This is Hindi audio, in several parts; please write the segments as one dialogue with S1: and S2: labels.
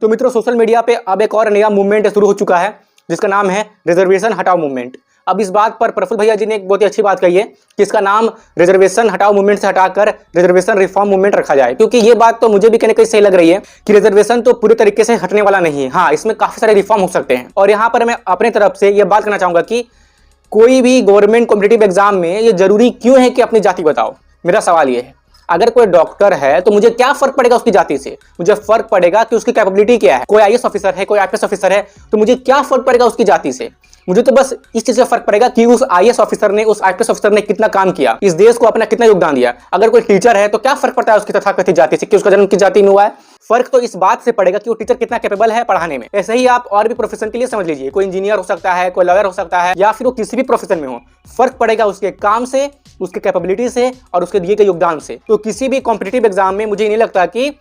S1: तो मित्रों, सोशल मीडिया पे अब एक और नया मूवमेंट शुरू हो चुका है जिसका नाम है रिजर्वेशन हटाओ मूवमेंट। अब इस बात पर प्रफुल्ल भैया जी ने एक बहुत ही अच्छी बात कही है कि इसका नाम रिजर्वेशन हटाओ मूवमेंट से हटाकर रिजर्वेशन रिफॉर्म मूवमेंट रखा जाए, क्योंकि ये बात तो मुझे भी कहीं सही लग रही है कि रिजर्वेशन तो पूरे तरीके से हटने वाला नहीं है। हाँ, इसमें काफी सारे रिफॉर्म हो सकते हैं। और यहाँ पर मैं अपने तरफ से यह बात करना चाहूंगा कि कोई भी गवर्नमेंट कॉम्पिटिटिव एग्जाम में ये जरूरी क्यों है कि अपनी जाति बताओ। मेरा सवाल ये है, अगर कोई डॉक्टर है तो मुझे क्या फर्क पड़ेगा उसकी जाति से? मुझे फर्क पड़ेगा कि उसकी कैपेबिलिटी क्या है। कोई आईएएस ऑफिसर है, कोई आईपीएस ऑफिसर है, तो मुझे क्या फर्क पड़ेगा उसकी जाति से? मुझे तो बस इस चीज से फर्क पड़ेगा कि उस आईएएस ऑफिसर ने, उस आईपीएस ऑफिसर ने कितना काम किया, इस देश को अपना कितना योगदान दिया। अगर कोई टीचर है तो क्या फर्क पड़ता है उसकी तथाकथित जाति से कि उसका जन्म किस जाति में हुआ है? फर्क तो इस बात से पड़ेगा कि वो टीचर कितना कैपेबल है पढ़ाने में। ऐसे ही आप और भी प्रोफेशन के लिए समझ लीजिए, कोई इंजीनियर हो सकता है, कोई लॉयर हो सकता है, या फिर वो किसी भी प्रोफेशन में हो, फर्क पड़ेगा उसके काम से, उसके कैपेबिलिटी से और उसके दिए गए योगदान से। तो किसी भी कॉम्पिटिटिव एग्जाम में मुझे नहीं लगता कि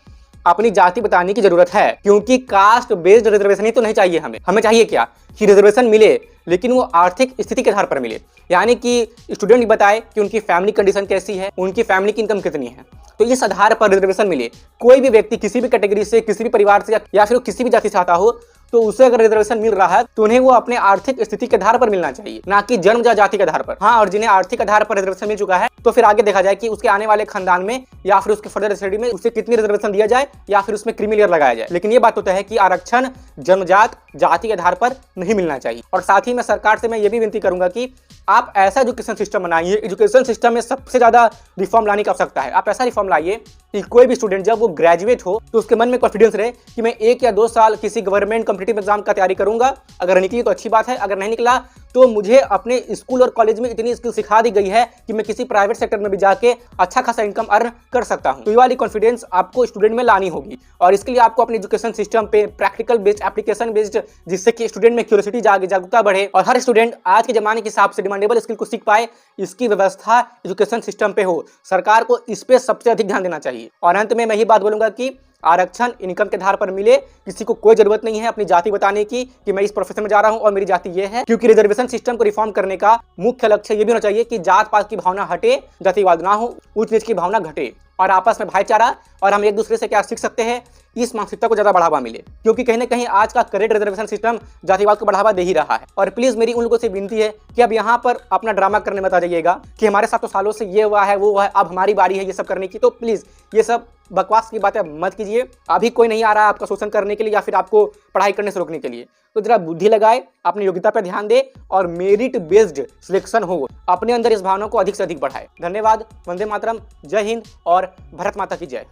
S1: अपनी जाति बताने की जरूरत है, क्योंकि कास्ट बेस्ड रिजर्वेशन ही तो नहीं चाहिए हमें चाहिए क्या कि रिजर्वेशन मिले, लेकिन वो आर्थिक स्थिति के आधार पर मिले। यानी कि स्टूडेंट बताए कि उनकी फैमिली कंडीशन कैसी है, उनकी फैमिली की इनकम कितनी है, तो इस आधार पर रिजर्वेशन मिले। कोई भी व्यक्ति किसी भी कैटेगरी से, किसी भी परिवार से या फिर किसी भी जाति से आता हो, तो उसे अगर रिजर्वेशन मिल रहा है तो उन्हें वो अपने आर्थिक स्थिति के आधार पर मिलना चाहिए, ना कि जन्म या जाति के आधार पर। हाँ, और जिन्हें आर्थिक आधार पर रिजर्वेशन मिल चुका है तो फिर आगे देखा जाए कि उसके आने वाले खानदान में या फिर उसके फर्दर स्टडी में उसे कितनी रिजर्वेशन दिया जाए या फिर उसमें क्रीमी लेयर लगाया जाए। लेकिन ये बात होता है कि आरक्षण जन्मजात जाति के आधार पर नहीं मिलना चाहिए। और साथ ही मैं सरकार से मैं ये भी विनती करूंगा कि आप ऐसा एजुकेशन सिस्टम बनाइए, एजुकेशन सिस्टम में सबसे ज्यादा रिफॉर्म लाने की आवश्यकता है। आप ऐसा रिफॉर्म लाइए कि कोई भी स्टूडेंट जब वो ग्रेजुएट हो तो उसके मन में कॉन्फिडेंस रहे कि मैं 1 या 2 साल किसी गवर्नमेंट कॉम्पिटिटिव एग्जाम का तैयारी करूंगा। अगर निकली तो अच्छी बात है, अगर नहीं निकला तो मुझे अपने स्कूल और कॉलेज में इतनी स्किल सिखा दी गई है कि मैं किसी प्राइवेट सेक्टर में भी जाके अच्छा खासा इनकम अर्न कर सकता हूं। तो ये वाली कॉन्फिडेंस आपको स्टूडेंट में लानी होगी, और इसके लिए आपको अपने एजुकेशन सिस्टम पे प्रैक्टिकल बेस्ड, एप्लीकेशन बेस्ड, जिससे कि स्टूडेंट में क्यूरियोसिटी जागे, जागरूकता बढ़े और हर स्टूडेंट आज के जमाने के हिसाब से डिमांडेबल स्किल को सीख पाए, इसकी व्यवस्था एजुकेशन सिस्टम पे हो। सरकार को इस पे सबसे अधिक ध्यान देना चाहिए। और अंत में मैं ये बात बोलूंगा कि आरक्षण इनकम के आधार पर मिले। किसी को कोई जरूरत नहीं है अपनी जाति बताने की कि मैं इस प्रोफेशन में जा रहा हूं और मेरी जाति ये है, क्योंकि रिजर्वेशन सिस्टम को रिफॉर्म करने का मुख्य लक्ष्य ये भी होना चाहिए कि जात पात की भावना हटे, जातिवाद ना हो, ऊंच नीच की भावना घटे और आपस में भाईचारा और हम एक दूसरे से क्या सीख सकते हैं, इस मानसिकता को ज्यादा बढ़ावा मिले। क्योंकि कहीं ना कहीं आज का करेंट रिजर्वेशन सिस्टम जातिवाद को बढ़ावा दे ही रहा है। और प्लीज मेरी उन लोगों से विनती है कि अब यहाँ पर अपना ड्रामा करने मत आ जाइएगा कि हमारे साथ तो सालों से ये हुआ है, वो हुआ है, अब हमारी बारी है ये सब करने की। तो प्लीज ये सब बकवास की बातें मत कीजिए। अभी कोई नहीं आ रहा है आपका शोषण करने के लिए या फिर आपको पढ़ाई करने से रोकने के लिए। तो जरा बुद्धि लगाए, अपनी योग्यता पर ध्यान दे और मेरिट बेस्ड सिलेक्शन हो, अपने अंदर इस भावना को अधिक से अधिक बढ़ाए। धन्यवाद। वंदे मातरम, जय हिंद और भारत माता की जय।